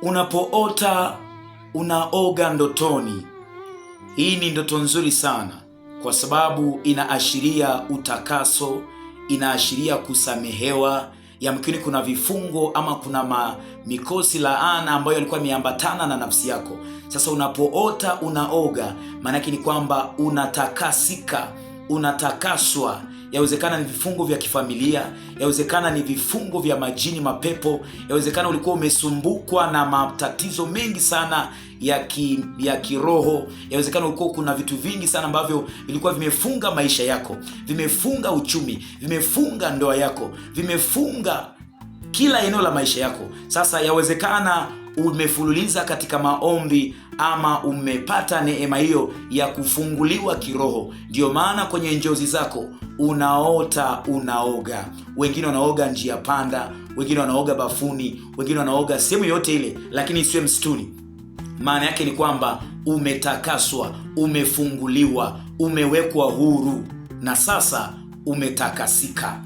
Unapoota unaoga ndotoni, hii ni ndoto nzuri sana kwa sababu inaashiria utakaso, inaashiria kusamehewa. Yamkini kuna vifungo ama kuna mikosi laana ambayo yalikuwa imeambatana na nafsi yako. Sasa unapoota unaoga, maana yake ni kwamba unatakasika, unatakaswa. Yawezekana ni vifungo vya kifamilia, yawezekana ni vifungo vya majini, mapepo, yawezekana ulikuwa umesumbukwa na matatizo mengi sana ya kiroho, yawezekana ulikuwa kuna vitu vingi sana ambavyo vilikuwa vimefunga maisha yako, vimefunga uchumi, vimefunga ndoa yako, vimefunga kila eneo la maisha yako. Sasa yawezekana umefululiza katika maombi ama umepata neema hiyo ya kufunguliwa kiroho. Ndio maana kwenye njozi zako unaota unaoga. Wengine wanaoga njia panda, wengine wanaoga bafuni, wengine wanaoga sehemu yote ile, lakini isiwe msituni. Maana yake ni kwamba umetakaswa, umefunguliwa, umewekwa huru na sasa umetakasika.